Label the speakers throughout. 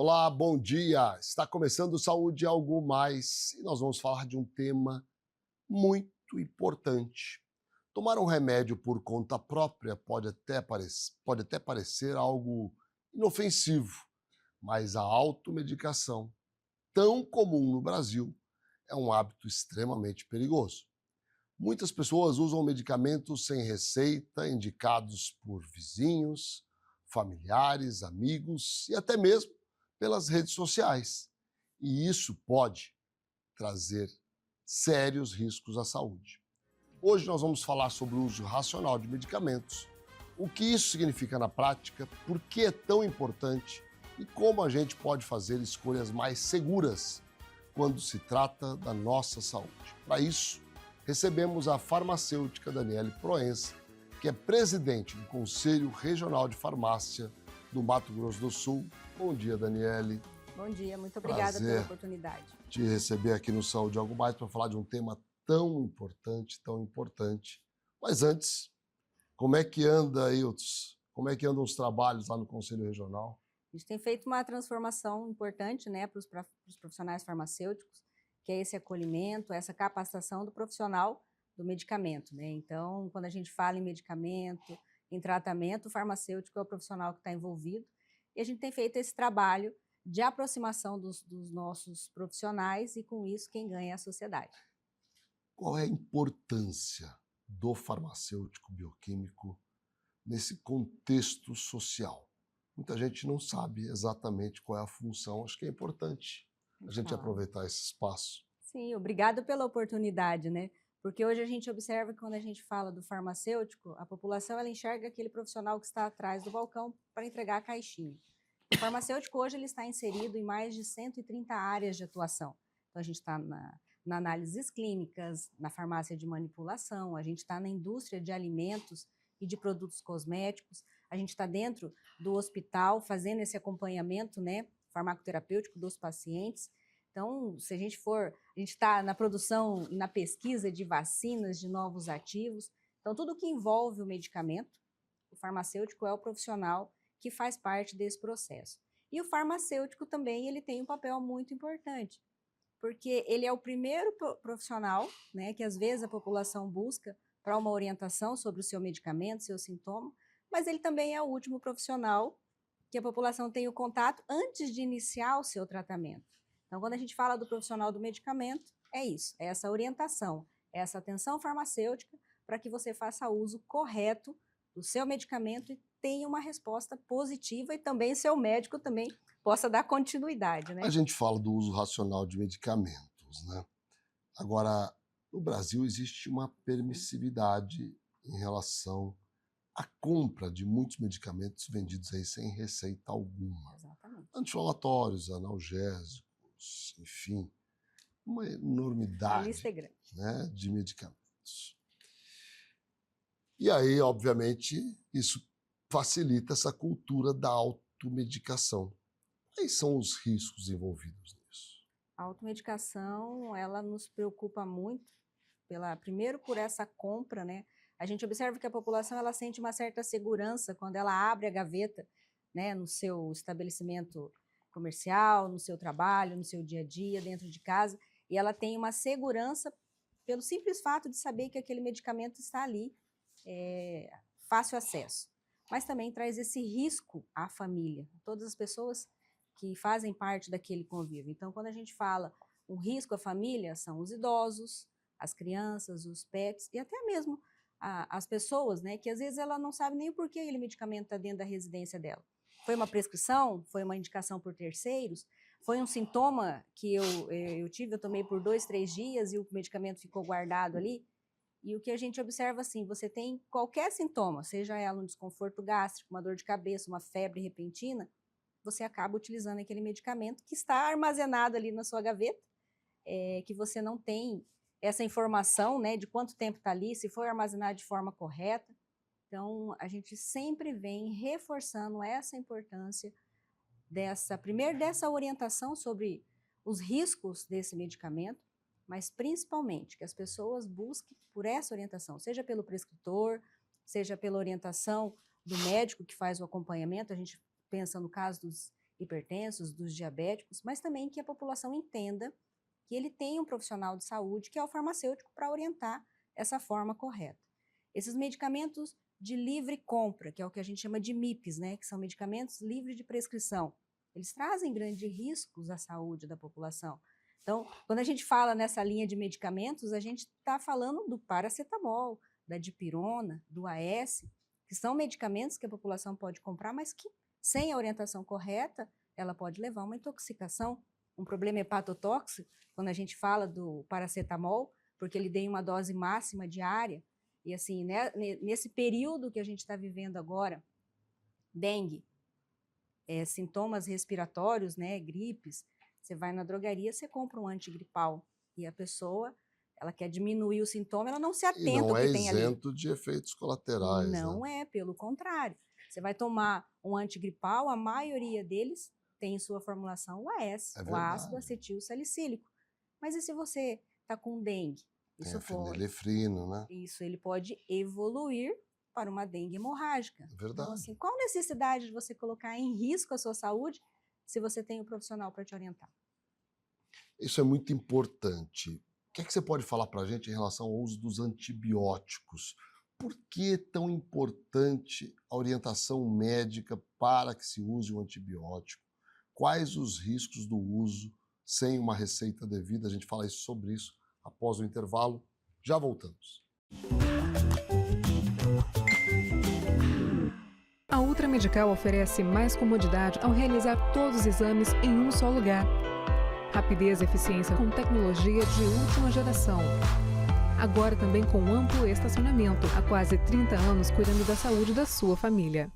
Speaker 1: Olá, bom dia! Está começando Saúde e Algo Mais e nós vamos falar de um tema muito importante. Tomar um remédio por conta própria pode até parecer algo inofensivo, mas a automedicação, tão comum no Brasil, é um hábito extremamente perigoso. Muitas pessoas usam medicamentos sem receita, indicados por vizinhos, familiares, amigos e até mesmo pelas redes sociais. E isso pode trazer sérios riscos à saúde. Hoje nós vamos falar sobre o uso racional de medicamentos, o que isso significa na prática, por que é tão importante e como a gente pode fazer escolhas mais seguras quando se trata da nossa saúde. Para isso, recebemos a farmacêutica Daniele Proença, que é presidente do Conselho Regional de Farmácia do Mato Grosso do Sul. Bom dia, Daniele.
Speaker 2: Bom dia, muito obrigada pela oportunidade.
Speaker 1: Te receber aqui no Saúde e Algo Mais para falar de um tema tão importante, tão importante. Mas antes, como é que anda, Iltz? Como é que andam os trabalhos lá no Conselho Regional?
Speaker 2: A gente tem feito uma transformação importante, né, para os profissionais farmacêuticos, que é esse acolhimento, essa capacitação do profissional do medicamento, né? Então, quando a gente fala em medicamento, em tratamento, o farmacêutico é o profissional que está envolvido. E a gente tem feito esse trabalho de aproximação dos nossos profissionais e, com isso, quem ganha é a sociedade.
Speaker 1: Qual é a importância do farmacêutico bioquímico nesse contexto social? Muita gente não sabe exatamente qual é a função. Acho que é importante a gente aproveitar esse espaço.
Speaker 2: Sim, obrigado pela oportunidade, né? Porque hoje a gente observa que quando a gente fala do farmacêutico, a população ela enxerga aquele profissional que está atrás do balcão para entregar a caixinha. O farmacêutico hoje ele está inserido em mais de 130 áreas de atuação. Então a gente está na análises clínicas, na farmácia de manipulação, a gente está na indústria de alimentos e de produtos cosméticos, a gente está dentro do hospital fazendo esse acompanhamento, né, farmacoterapêutico dos pacientes. Então, se a gente está na produção e na pesquisa de vacinas, de novos ativos. Então, tudo que envolve o medicamento, o farmacêutico é o profissional que faz parte desse processo. E o farmacêutico também ele tem um papel muito importante, porque ele é o primeiro profissional, né, que às vezes a população busca para uma orientação sobre o seu medicamento, seu sintoma, mas ele também é o último profissional que a população tem o contato antes de iniciar o seu tratamento. Então, quando a gente fala do profissional do medicamento, é isso, é essa orientação, é essa atenção farmacêutica para que você faça uso correto do seu medicamento e tenha uma resposta positiva e também seu médico também possa dar continuidade, né?
Speaker 1: A gente fala do uso racional de medicamentos, né? Agora, no Brasil existe uma permissividade em relação à compra de muitos medicamentos vendidos aí sem receita alguma.
Speaker 2: Exatamente.
Speaker 1: Anti-inflamatórios, analgésicos, enfim, uma enormidade,
Speaker 2: a lista é grande,
Speaker 1: né, de medicamentos. E aí, obviamente, isso facilita essa cultura da automedicação. Quais são os riscos envolvidos nisso?
Speaker 2: A automedicação, ela nos preocupa muito, primeiro por essa compra, né? A gente observa que a população ela sente uma certa segurança quando ela abre a gaveta, né, no seu estabelecimento comercial, no seu trabalho, no seu dia a dia, dentro de casa, e ela tem uma segurança pelo simples fato de saber que aquele medicamento está ali, fácil acesso. Mas também traz esse risco à família, a todas as pessoas que fazem parte daquele convívio. Então, quando a gente fala um risco à família, são os idosos, as crianças, os pets e até mesmo as pessoas, né, que às vezes ela não sabe nem o porquê aquele medicamento está dentro da residência dela. Foi uma prescrição? Foi uma indicação por terceiros? Foi um sintoma que eu tive, eu tomei por 2, 3 dias e o medicamento ficou guardado ali? E o que a gente observa assim, você tem qualquer sintoma, seja ela um desconforto gástrico, uma dor de cabeça, uma febre repentina, você acaba utilizando aquele medicamento que está armazenado ali na sua gaveta, que você não tem essa informação, né, de quanto tempo está ali, se foi armazenado de forma correta. Então, a gente sempre vem reforçando essa importância primeiro dessa orientação sobre os riscos desse medicamento, mas principalmente que as pessoas busquem por essa orientação, seja pelo prescritor, seja pela orientação do médico que faz o acompanhamento. A gente pensa no caso dos hipertensos, dos diabéticos, mas também que a população entenda que ele tem um profissional de saúde, que é o farmacêutico, para orientar essa forma correta. Esses medicamentos de livre compra, que é o que a gente chama de MIPs, né, que são medicamentos livres de prescrição, eles trazem grandes riscos à saúde da população. Então, quando a gente fala nessa linha de medicamentos, a gente está falando do paracetamol, da dipirona, do AS, que são medicamentos que a população pode comprar, mas que, sem a orientação correta, ela pode levar a uma intoxicação, um problema hepatotóxico, quando a gente fala do paracetamol, porque ele tem uma dose máxima diária, e assim, né, nesse período que a gente está vivendo agora, dengue, sintomas respiratórios, né, gripes, você vai na drogaria, você compra um antigripal, e a pessoa, ela quer diminuir o sintoma, ela não se atenta ao que tem ali.
Speaker 1: Não é isento de efeitos colaterais,
Speaker 2: Não é, pelo contrário. Você vai tomar um antigripal, a maioria deles tem em sua formulação o AS, o ácido acetil salicílico. Mas e se você está com dengue?
Speaker 1: Tem a fenilefrino, né?
Speaker 2: Isso, ele pode evoluir para uma dengue hemorrágica.
Speaker 1: Verdade.
Speaker 2: Então, assim, qual a necessidade de você colocar em risco a sua saúde se você tem um profissional para te orientar?
Speaker 1: Isso é muito importante. O que é que você pode falar para a gente em relação ao uso dos antibióticos? Por que é tão importante a orientação médica para que se use o antibiótico? Quais os riscos do uso sem uma receita devida? A gente fala sobre isso após o intervalo. Já voltamos.
Speaker 3: A Ultra Medical oferece mais comodidade ao realizar todos os exames em um só lugar. Rapidez e eficiência com tecnologia de última geração. Agora também com amplo estacionamento, há quase 30 anos cuidando da saúde da sua família.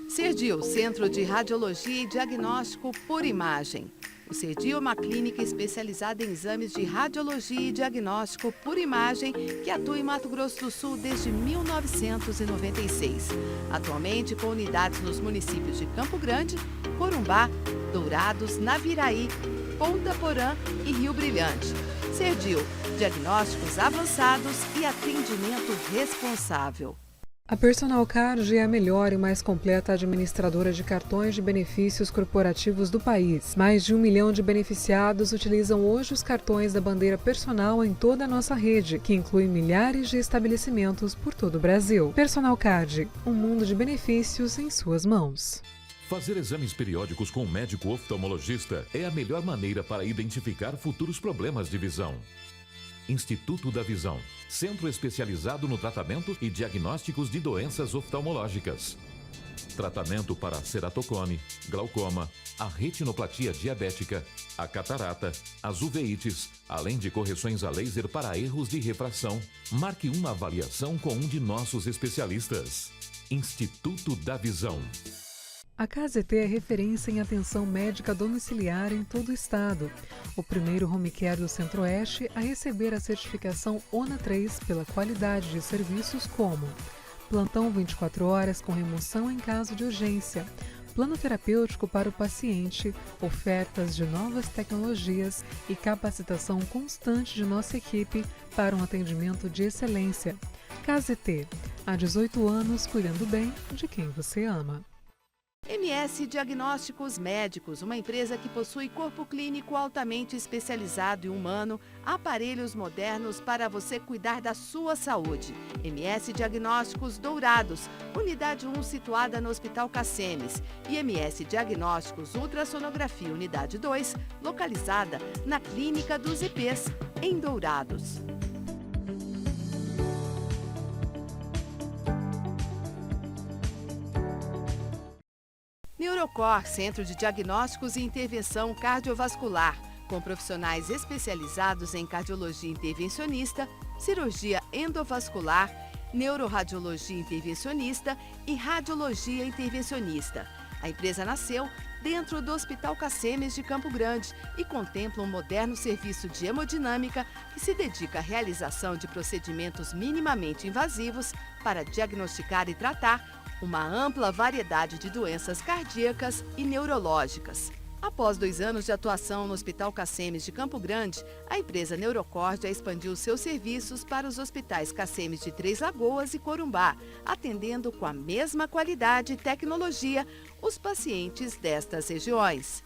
Speaker 4: Serdio, Centro de Radiologia e Diagnóstico por Imagem. O Serdio é uma clínica especializada em exames de radiologia e diagnóstico por imagem que atua em Mato Grosso do Sul desde 1996. Atualmente com unidades nos municípios de Campo Grande, Corumbá, Dourados, Naviraí, Ponta Porã e Rio Brilhante. Serdio, diagnósticos avançados e atendimento responsável.
Speaker 3: A Personal Card é a melhor e mais completa administradora de cartões de benefícios corporativos do país. Mais de 1 milhão de beneficiados utilizam hoje os cartões da bandeira Personal em toda a nossa rede, que inclui milhares de estabelecimentos por todo o Brasil. Personal Card, um mundo de benefícios em suas mãos.
Speaker 5: Fazer exames periódicos com um médico oftalmologista é a melhor maneira para identificar futuros problemas de visão. Instituto da Visão, centro especializado no tratamento e diagnósticos de doenças oftalmológicas. Tratamento para ceratocone, glaucoma, a retinoplatia diabética, a catarata, as uveites, além de correções a laser para erros de refração. Marque uma avaliação com um de nossos especialistas. Instituto da Visão.
Speaker 3: A KZT é referência em atenção médica domiciliar em todo o estado. O primeiro home care do Centro-Oeste a receber a certificação ONA 3 pela qualidade de serviços como plantão 24 horas com remoção em caso de urgência, plano terapêutico para o paciente, ofertas de novas tecnologias e capacitação constante de nossa equipe para um atendimento de excelência. KZT, há 18 anos cuidando bem de quem você ama.
Speaker 4: MS Diagnósticos Médicos, uma empresa que possui corpo clínico altamente especializado e humano, aparelhos modernos para você cuidar da sua saúde. MS Diagnósticos Dourados, unidade 1 situada no Hospital Cassemes. E MS Diagnósticos Ultrassonografia, unidade 2, localizada na Clínica dos IPs, em Dourados. Neurocor, Centro de Diagnósticos e Intervenção Cardiovascular, com profissionais especializados em cardiologia intervencionista, cirurgia endovascular, neuroradiologia intervencionista e radiologia intervencionista. A empresa nasceu dentro do Hospital Cassemes de Campo Grande e contempla um moderno serviço de hemodinâmica que se dedica à realização de procedimentos minimamente invasivos para diagnosticar e tratar uma ampla variedade de doenças cardíacas e neurológicas. Após 2 anos de atuação no Hospital Cacemes de Campo Grande, a empresa Neurocord já expandiu seus serviços para os hospitais Cacemes de Três Lagoas e Corumbá, atendendo com a mesma qualidade e tecnologia os pacientes destas regiões.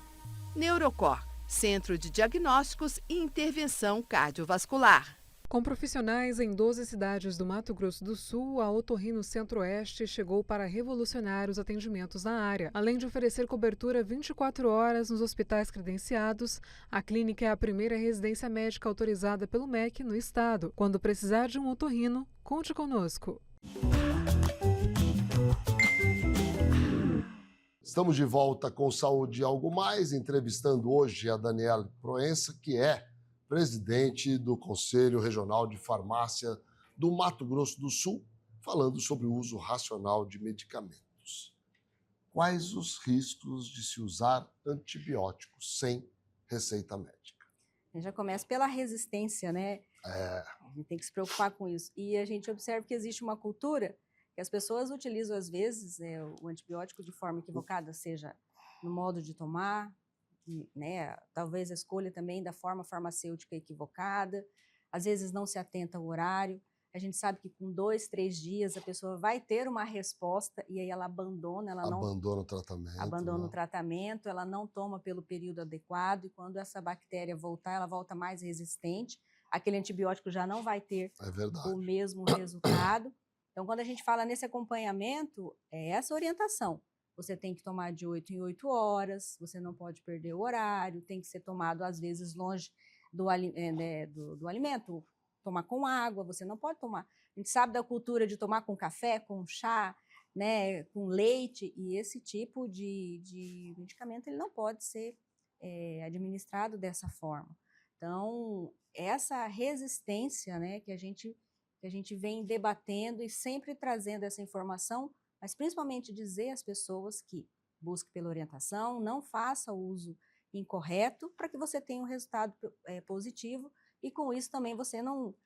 Speaker 4: Neurocor, Centro de Diagnósticos e Intervenção Cardiovascular.
Speaker 3: Com profissionais em 12 cidades do Mato Grosso do Sul, a Otorrino Centro-Oeste chegou para revolucionar os atendimentos na área. Além de oferecer cobertura 24 horas nos hospitais credenciados, a clínica é a primeira residência médica autorizada pelo MEC no estado. Quando precisar de um otorrino, conte conosco.
Speaker 1: Estamos de volta com Saúde e Algo Mais, entrevistando hoje a Daniela Proença, que é presidente do Conselho Regional de Farmácia do Mato Grosso do Sul, falando sobre o uso racional de medicamentos. Quais os riscos de se usar antibióticos sem receita médica?
Speaker 2: A gente já começa pela resistência, né? A gente tem que se preocupar com isso. E a gente observa que existe uma cultura que as pessoas utilizam, às vezes, o antibiótico de forma equivocada, seja no modo de tomar, né? Talvez a escolha também da forma farmacêutica equivocada, às vezes não se atenta ao horário. A gente sabe que com 2, 3 dias a pessoa vai ter uma resposta e aí ela abandona,
Speaker 1: Abandona o tratamento.
Speaker 2: Abandona o tratamento, ela não toma pelo período adequado e quando essa bactéria voltar, ela volta mais resistente. Aquele antibiótico já não vai ter o mesmo resultado. Então, quando a gente fala nesse acompanhamento, é essa orientação. Você tem que tomar de 8 em 8 horas, você não pode perder o horário, tem que ser tomado, às vezes, longe do alimento, tomar com água, você não pode tomar. A gente sabe da cultura de tomar com café, com chá, né, com leite, e esse tipo de medicamento ele não pode ser administrado dessa forma. Então, essa resistência, né, que a gente vem debatendo e sempre trazendo essa informação, mas principalmente dizer às pessoas que busque pela orientação, não faça o uso incorreto para que você tenha um resultado positivo e com isso também você não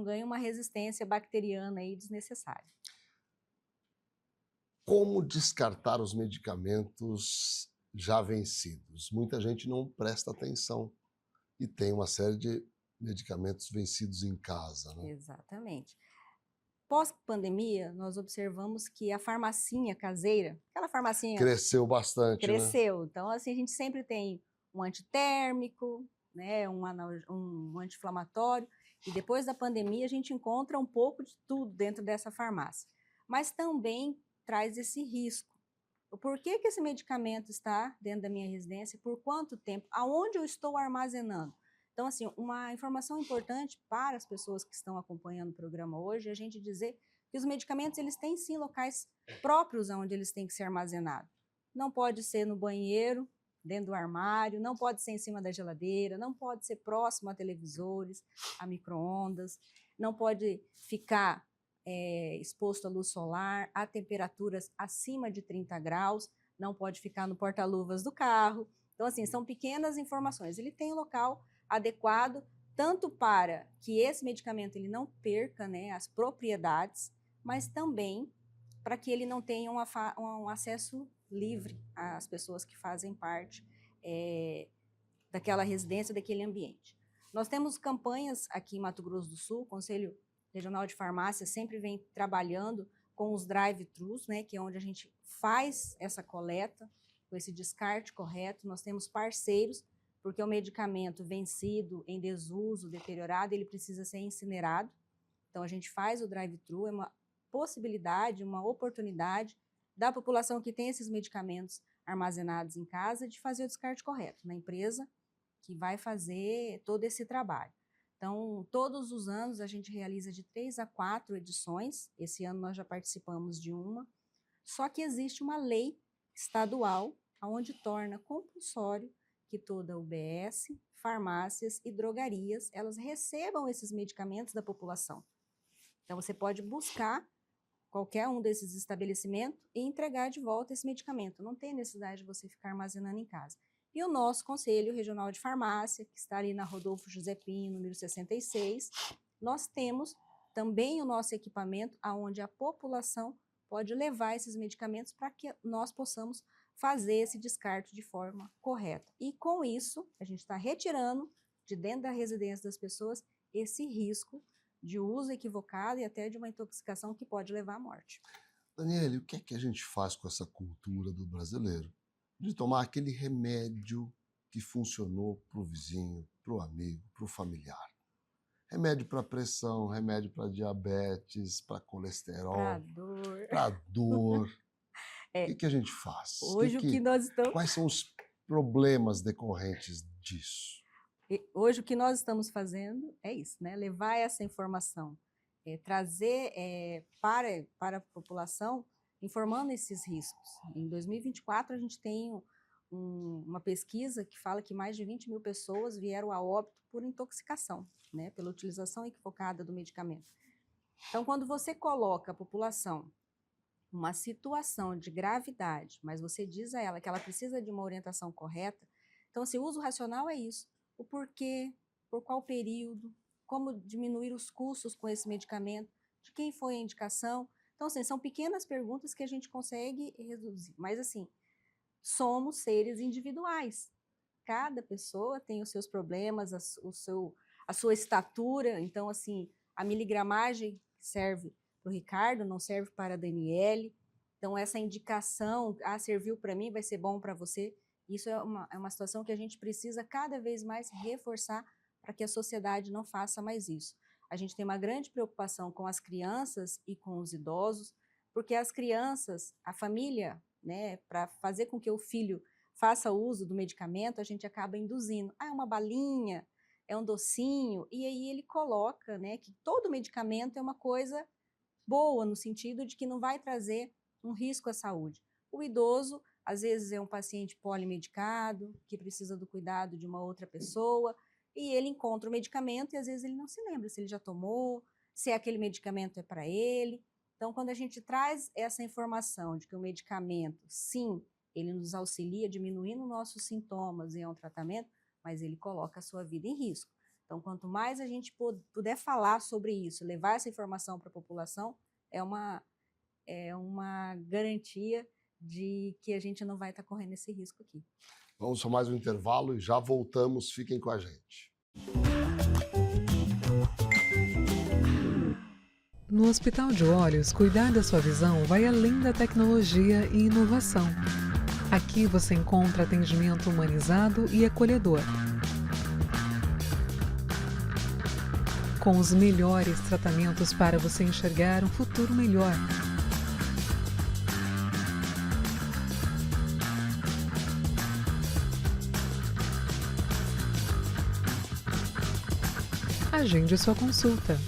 Speaker 2: ganhe uma resistência bacteriana aí desnecessária.
Speaker 1: Como descartar os medicamentos já vencidos? Muita gente não presta atenção e tem uma série de medicamentos vencidos em casa, né?
Speaker 2: Exatamente. Pós-pandemia, nós observamos que a farmacinha caseira, aquela farmacinha...
Speaker 1: Cresceu bastante,
Speaker 2: Cresceu. Né? Então, assim, a gente sempre tem um antitérmico, né, um anti-inflamatório, e depois da pandemia a gente encontra um pouco de tudo dentro dessa farmácia. Mas também traz esse risco. Por que esse medicamento está dentro da minha residência? Por quanto tempo? Aonde eu estou armazenando? Então, assim, uma informação importante para as pessoas que estão acompanhando o programa hoje é a gente dizer que os medicamentos, eles têm sim locais próprios onde eles têm que ser armazenados. Não pode ser no banheiro, dentro do armário, não pode ser em cima da geladeira, não pode ser próximo a televisores, a micro-ondas, não pode ficar exposto à luz solar, a temperaturas acima de 30 graus, não pode ficar no porta-luvas do carro. Então, assim, são pequenas informações. Ele tem um local adequado, tanto para que esse medicamento ele não perca, né, as propriedades, mas também para que ele não tenha um acesso livre às pessoas que fazem parte daquela residência, daquele ambiente. Nós temos campanhas aqui em Mato Grosso do Sul, o Conselho Regional de Farmácia sempre vem trabalhando com os drive-thrus, né, que é onde a gente faz essa coleta, com esse descarte correto. Nós temos parceiros, porque o medicamento vencido, em desuso, deteriorado, ele precisa ser incinerado. Então, a gente faz o drive-thru, é uma possibilidade, uma oportunidade da população que tem esses medicamentos armazenados em casa de fazer o descarte correto na empresa que vai fazer todo esse trabalho. Então, todos os anos a gente realiza de 3 a 4 edições, esse ano nós já participamos de uma, só que existe uma lei estadual onde torna compulsório que toda UBS, farmácias e drogarias, elas recebam esses medicamentos da população. Então, você pode buscar qualquer um desses estabelecimentos e entregar de volta esse medicamento. Não tem necessidade de você ficar armazenando em casa. E o nosso Conselho Regional de Farmácia, que está ali na Rodolfo José Pinho, número 66, nós temos também o nosso equipamento onde a população pode levar esses medicamentos para que nós possamos fazer esse descarte de forma correta. E com isso, a gente está retirando de dentro da residência das pessoas esse risco de uso equivocado e até de uma intoxicação que pode levar à morte.
Speaker 1: Daniele, o que é que a gente faz com essa cultura do brasileiro de tomar aquele remédio que funcionou para o vizinho, para o amigo, para o familiar? Remédio para pressão, remédio para diabetes, para colesterol,
Speaker 2: Para dor.
Speaker 1: para dor. O que a gente faz?
Speaker 2: Hoje o que nós estamos...
Speaker 1: Quais são os problemas decorrentes disso?
Speaker 2: Hoje o que nós estamos fazendo é isso, né? Levar essa informação, trazer para a população, informando esses riscos. Em 2024, a gente tem uma pesquisa que fala que mais de 20 mil pessoas vieram a óbito por intoxicação, né? Pela utilização equivocada do medicamento. Então, quando você coloca a população numa situação de gravidade, mas você diz a ela que ela precisa de uma orientação correta, então, assim, o uso racional é isso. O porquê, por qual período, como diminuir os custos com esse medicamento, de quem foi a indicação. Então, assim, são pequenas perguntas que a gente consegue reduzir. Mas, assim, somos seres individuais. Cada pessoa tem os seus problemas, a sua estatura. Então, assim, a miligramagem serve para o Ricardo, não serve para a Daniele. Então, essa indicação, serviu para mim, vai ser bom para você. Isso é uma situação que a gente precisa cada vez mais reforçar para que a sociedade não faça mais isso. A gente tem uma grande preocupação com as crianças e com os idosos, porque as crianças, a família, né, para fazer com que o filho faça uso do medicamento, a gente acaba induzindo. É uma balinha, é um docinho, e aí ele coloca, né, que todo medicamento é uma coisa boa, no sentido de que não vai trazer um risco à saúde. O idoso, às vezes, é um paciente polimedicado, que precisa do cuidado de uma outra pessoa, e ele encontra o medicamento e, às vezes, ele não se lembra se ele já tomou, se aquele medicamento é para ele. Então, quando a gente traz essa informação de que o medicamento, sim, ele nos auxilia diminuindo nossos sintomas e é um tratamento, mas ele coloca a sua vida em risco. Então, quanto mais a gente puder falar sobre isso, levar essa informação para a população, é uma garantia de que a gente não vai estar correndo esse risco aqui.
Speaker 1: Vamos para mais um intervalo e já voltamos. Fiquem com a gente.
Speaker 3: No Hospital de Olhos, cuidar da sua visão vai além da tecnologia e inovação. Aqui você encontra atendimento humanizado e acolhedor. Com os melhores tratamentos para você enxergar um futuro melhor. Agende sua consulta.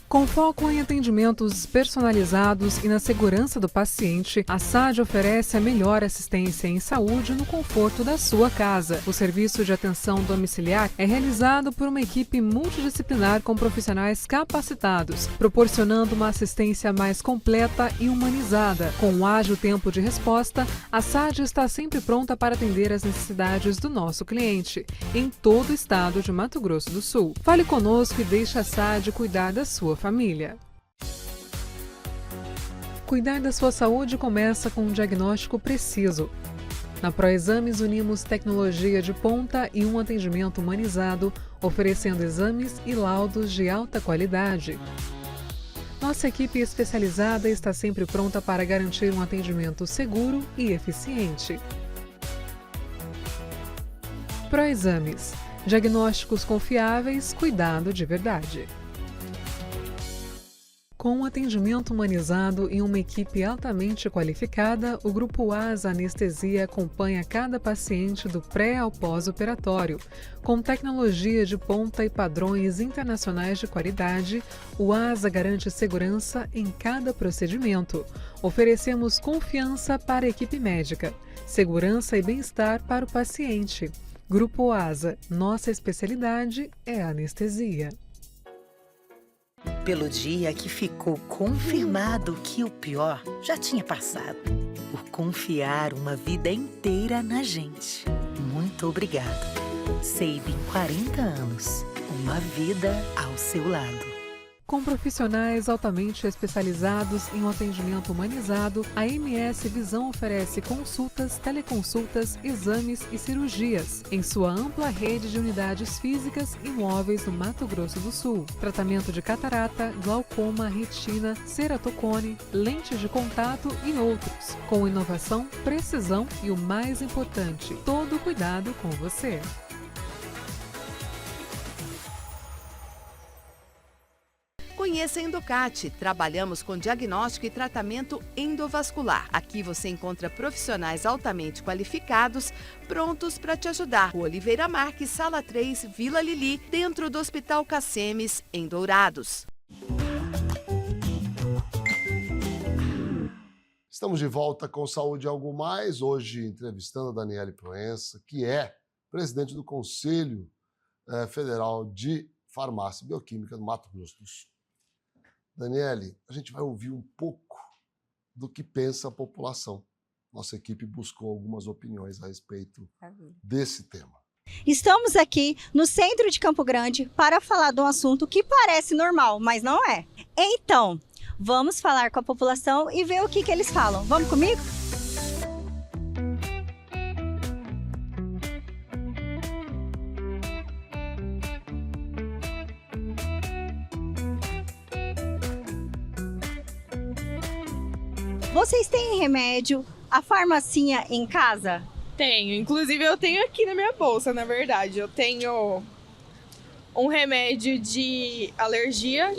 Speaker 3: Com foco em atendimentos personalizados e na segurança do paciente, a SAD oferece a melhor assistência em saúde no conforto da sua casa. O serviço de atenção domiciliar é realizado por uma equipe multidisciplinar com profissionais capacitados, proporcionando uma assistência mais completa e humanizada. Com um ágil tempo de resposta, a SAD está sempre pronta para atender as necessidades do nosso cliente, em todo o estado de Mato Grosso do Sul. Fale conosco e deixe a SAD cuidar da sua família. Cuidar da sua saúde começa com um diagnóstico preciso. Na Proexames unimos tecnologia de ponta e um atendimento humanizado, oferecendo exames e laudos de alta qualidade. Nossa equipe especializada está sempre pronta para garantir um atendimento seguro e eficiente. Proexames. Diagnósticos confiáveis, cuidado de verdade. Com um atendimento humanizado e uma equipe altamente qualificada, o Grupo ASA Anestesia acompanha cada paciente do pré ao pós-operatório. Com tecnologia de ponta e padrões internacionais de qualidade, o ASA garante segurança em cada procedimento. Oferecemos confiança para a equipe médica, segurança e bem-estar para o paciente. Grupo ASA, nossa especialidade é a anestesia.
Speaker 6: Pelo dia que ficou confirmado que o pior já tinha passado. Por confiar uma vida inteira na gente. Muito obrigado. Sabin 40 anos. Uma vida ao seu lado.
Speaker 3: Com profissionais altamente especializados em um atendimento humanizado, a MS Visão oferece consultas, teleconsultas, exames e cirurgias em sua ampla rede de unidades físicas e móveis no Mato Grosso do Sul. Tratamento de catarata, glaucoma, retina, ceratocone, lentes de contato e outros. Com inovação, precisão e o mais importante, todo cuidado com você.
Speaker 4: Conheça a Endocate. Trabalhamos com diagnóstico e tratamento endovascular. Aqui você encontra profissionais altamente qualificados, prontos para te ajudar. Rua Oliveira Marques, Sala 3, Vila Lili, dentro do Hospital Cacemes, em Dourados.
Speaker 1: Estamos de volta com Saúde Algo Mais, hoje entrevistando a Daniele Proença, que é presidente do Conselho Federal de Farmácia e Bioquímica do Mato Grosso do Sul. Daniele, a gente vai ouvir um pouco do que pensa a população. Nossa equipe buscou algumas opiniões a respeito desse tema.
Speaker 7: Estamos aqui no centro de Campo Grande para falar de um assunto que parece normal, mas não é. Então, vamos falar com a população e ver o que eles falam. Vamos comigo? Vocês têm remédio, a farmacinha em casa?
Speaker 8: Tenho, inclusive eu tenho aqui na minha bolsa, na verdade. Eu tenho um remédio de alergia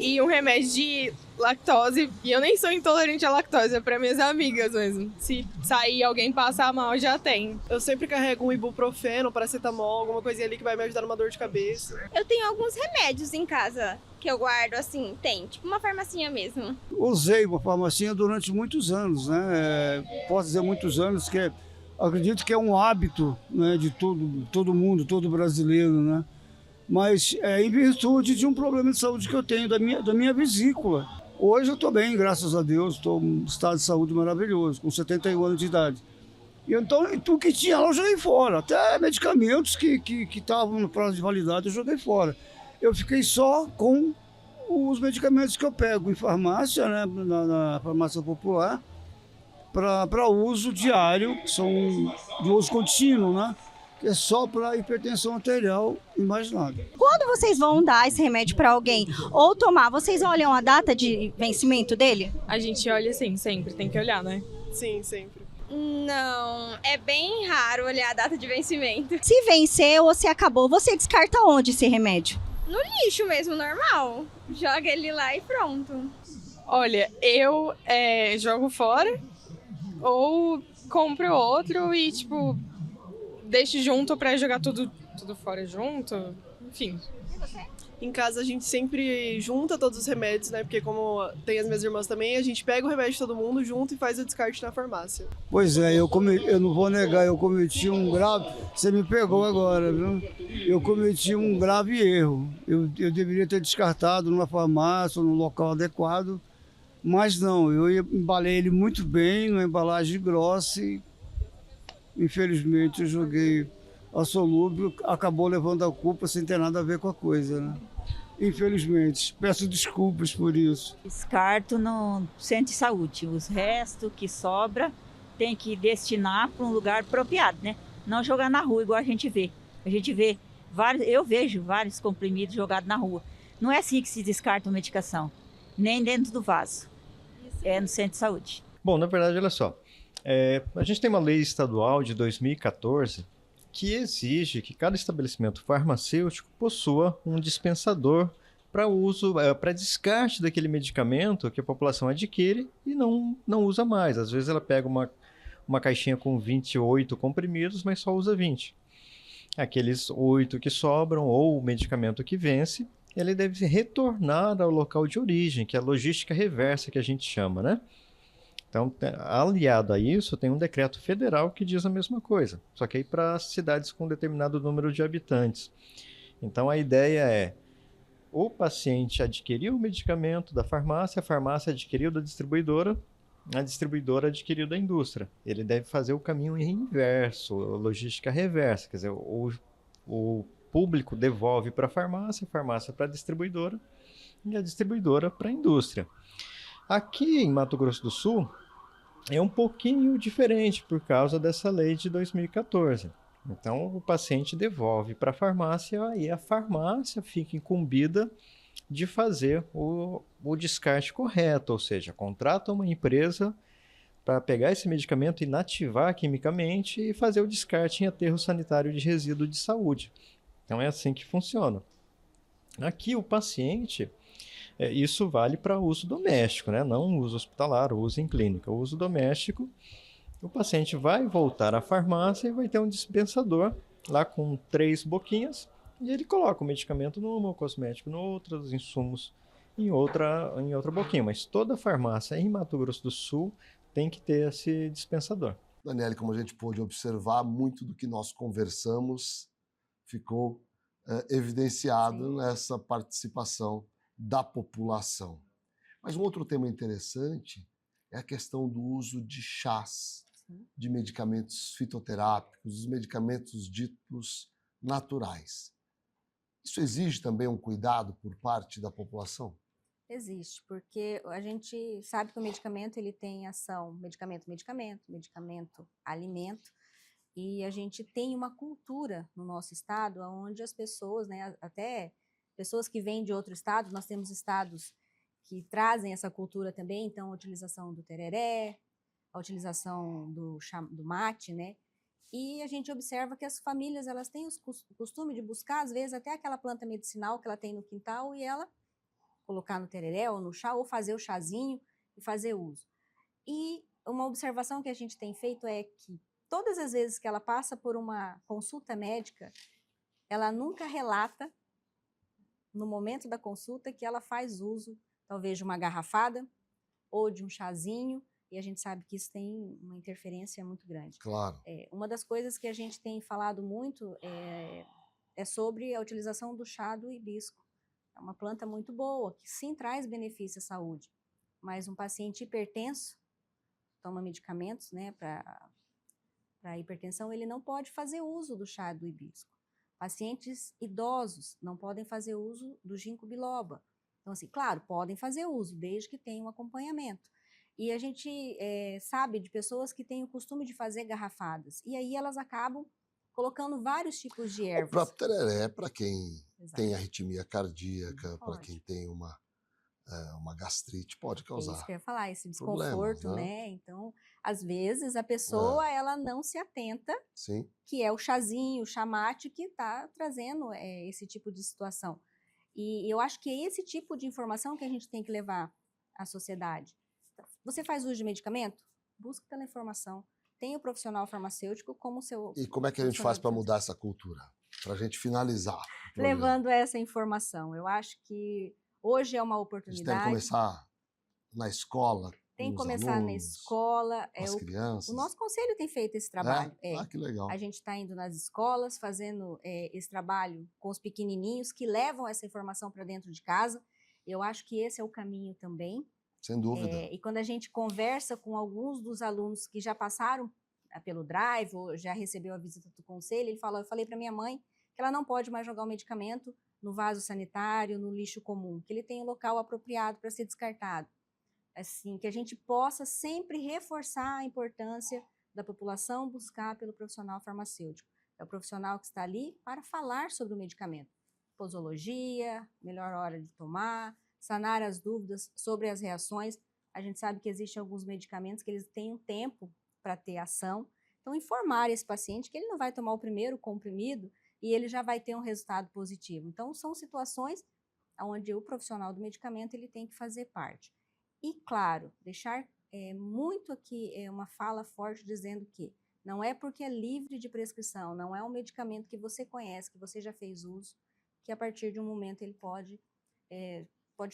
Speaker 8: e um remédio de lactose. E eu nem sou intolerante à lactose, é para minhas amigas mesmo. Se sair alguém passar mal, já tem.
Speaker 9: Eu sempre carrego um ibuprofeno, paracetamol, alguma coisinha ali que vai me ajudar numa dor de cabeça.
Speaker 10: Eu tenho alguns remédios em casa que eu guardo assim, tipo uma farmacinha mesmo.
Speaker 11: Usei uma farmacinha durante muitos anos, né? Posso dizer muitos anos, que acredito que é um hábito, né, de todo mundo, todo brasileiro, né? Mas em virtude de um problema de saúde que eu tenho da minha vesícula. Hoje eu estou bem, graças a Deus, estou em um estado de saúde maravilhoso, com 71 anos de idade. E então, tudo que tinha lá eu joguei fora, até medicamentos que estavam no prazo de validade eu joguei fora. Eu fiquei só com os medicamentos que eu pego em farmácia, né, na farmácia popular, para uso diário, que são de uso contínuo, né? Que é só para hipertensão arterial e mais nada.
Speaker 7: Quando vocês vão dar esse remédio para alguém ou tomar, vocês olham a data de vencimento dele?
Speaker 8: A gente olha assim, sempre, tem que olhar, né?
Speaker 9: Sim, sempre.
Speaker 10: Não, é bem raro olhar a data de vencimento.
Speaker 7: Se venceu ou se acabou, você descarta onde esse remédio?
Speaker 10: No lixo mesmo, normal. Joga ele lá e pronto.
Speaker 8: Olha, eu jogo fora ou compro outro e, tipo, deixo junto pra jogar tudo fora junto, enfim.
Speaker 10: E você?
Speaker 9: Em casa a gente sempre junta todos os remédios, né? Porque como tem as minhas irmãs também, a gente pega o remédio de todo mundo junto e faz o descarte na farmácia.
Speaker 11: Pois é, eu não vou negar, eu cometi um grave... Você me pegou agora, viu? Eu cometi um grave erro. Eu deveria ter descartado numa farmácia ou num local adequado, mas não, eu embalei ele muito bem, numa embalagem grossa e, infelizmente, eu joguei a solúvel, acabou levando a culpa sem ter nada a ver com a coisa, né? Infelizmente, peço desculpas por isso.
Speaker 12: Descarto no centro de saúde. Os restos que sobra tem que destinar para um lugar apropriado, né? Não jogar na rua, igual a gente vê. A gente vê eu vejo vários comprimidos jogados na rua. Não é assim que se descarta uma medicação, nem dentro do vaso. É no centro de saúde.
Speaker 13: Bom, na verdade, olha só. A gente tem uma lei estadual de 2014 que exige que cada estabelecimento farmacêutico possua um dispensador para uso, para descarte daquele medicamento que a população adquire e não usa mais. Às vezes ela pega uma caixinha com 28 comprimidos, mas só usa 20. Aqueles 8 que sobram ou o medicamento que vence, ele deve retornar ao local de origem, que é a logística reversa que a gente chama, né? Então, aliado a isso, tem um decreto federal que diz a mesma coisa, só que aí para cidades com determinado número de habitantes. Então, a ideia é, o paciente adquiriu o medicamento da farmácia, a farmácia adquiriu da distribuidora, a distribuidora adquiriu da indústria. Ele deve fazer o caminho inverso, a logística reversa, quer dizer, o público devolve para a farmácia para a distribuidora e a distribuidora para a indústria. Aqui em Mato Grosso do Sul é um pouquinho diferente por causa dessa lei de 2014. Então o paciente devolve para a farmácia e a farmácia fica incumbida de fazer o descarte correto, ou seja, contrata uma empresa para pegar esse medicamento, inativar quimicamente e fazer o descarte em aterro sanitário de resíduo de saúde. Então é assim que funciona. Aqui o paciente, isso vale para uso doméstico, né? Não uso hospitalar, uso em clínica. O uso doméstico, o paciente vai voltar à farmácia e vai ter um dispensador lá com 3 boquinhas e ele coloca o medicamento numa, o cosmético noutra, os insumos em outra boquinha. Mas toda farmácia em Mato Grosso do Sul tem que ter esse dispensador.
Speaker 1: Daniele, como a gente pôde observar, muito do que nós conversamos ficou evidenciado nessa participação da população. Mas um outro tema interessante é a questão do uso de chás, de medicamentos fitoterápicos, os medicamentos ditos naturais. Isso exige também um cuidado por parte da população?
Speaker 2: Existe, porque a gente sabe que o medicamento ele tem ação medicamento, alimento, e a gente tem uma cultura no nosso estado onde as pessoas, né, até pessoas que vêm de outro estado, nós temos estados que trazem essa cultura também, então a utilização do tereré, a utilização do mate, né? E a gente observa que as famílias elas têm o costume de buscar, às vezes, até aquela planta medicinal que ela tem no quintal e ela colocar no tereré ou no chá, ou fazer o chazinho e fazer uso. E uma observação que a gente tem feito é que todas as vezes que ela passa por uma consulta médica, ela nunca relata, no momento da consulta, que ela faz uso, talvez, de uma garrafada ou de um chazinho, e a gente sabe que isso tem uma interferência muito grande.
Speaker 1: Claro.
Speaker 2: Uma das coisas que a gente tem falado muito é sobre a utilização do chá do hibisco. É uma planta muito boa, que sim traz benefício à saúde, mas um paciente hipertenso, toma medicamentos, né, para hipertensão, ele não pode fazer uso do chá do hibisco. Pacientes idosos não podem fazer uso do ginkgo biloba. Então, assim, claro, podem fazer uso, desde que tenham acompanhamento. E a gente sabe de pessoas que têm o costume de fazer garrafadas, e aí elas acabam colocando vários tipos de ervas.
Speaker 1: O próprio tereré, para quem tem arritmia cardíaca, para quem tem uma gastrite, pode causar.
Speaker 2: É isso que eu ia falar, esse desconforto,
Speaker 1: problemas,
Speaker 2: né? Então, às vezes, a pessoa, ela não se atenta,
Speaker 1: Sim.
Speaker 2: que é o chazinho, o chamate, que está trazendo esse tipo de situação. E eu acho que é esse tipo de informação que a gente tem que levar à sociedade. Você faz uso de medicamento? Busque pela informação. Tem o profissional farmacêutico como seu...
Speaker 1: E como é que a gente faz para mudar essa cultura? Para a gente finalizar.
Speaker 2: Levando essa informação. Eu acho que hoje é uma oportunidade.
Speaker 1: A gente tem que começar na escola.
Speaker 2: Tem que começar na escola.
Speaker 1: Com as crianças.
Speaker 2: O nosso conselho tem feito esse trabalho.
Speaker 1: Ah, que legal.
Speaker 2: A gente está indo nas escolas, fazendo esse trabalho com os pequenininhos que levam essa informação para dentro de casa. Eu acho que esse é o caminho também.
Speaker 1: Sem dúvida.
Speaker 2: E quando a gente conversa com alguns dos alunos que já passaram pelo drive ou já recebeu a visita do conselho, ele falou, eu falei para minha mãe que ela não pode mais jogar o medicamento no vaso sanitário, no lixo comum, que ele tem um local apropriado para ser descartado. Assim, que a gente possa sempre reforçar a importância da população buscar pelo profissional farmacêutico. É o profissional que está ali para falar sobre o medicamento. Posologia, melhor hora de tomar, sanar as dúvidas sobre as reações. A gente sabe que existem alguns medicamentos que eles têm um tempo para ter ação. Então, informar esse paciente que ele não vai tomar o primeiro comprimido e ele já vai ter um resultado positivo. Então, são situações onde o profissional do medicamento ele tem que fazer parte. E, claro, deixar muito aqui uma fala forte dizendo que não é porque é livre de prescrição, não é um medicamento que você conhece, que você já fez uso, que a partir de um momento ele pode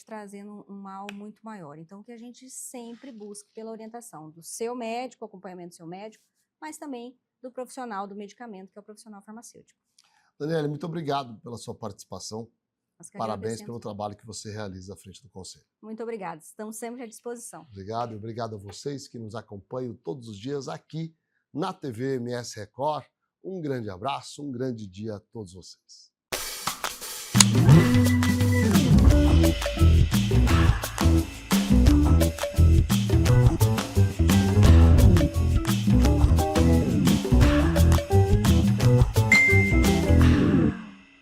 Speaker 2: trazer um mal muito maior. Então, que a gente sempre busque pela orientação do seu médico, acompanhamento do seu médico, mas também do profissional do medicamento, que é o profissional farmacêutico.
Speaker 1: Daniele, muito obrigado pela sua participação. Parabéns pelo
Speaker 2: agradecemos.
Speaker 1: trabalho que você realiza à frente do Conselho.
Speaker 2: Muito obrigada. Estamos sempre à disposição.
Speaker 1: Obrigado e obrigado a vocês que nos acompanham todos os dias aqui na TV MS Record. Um grande abraço, um grande dia a todos vocês.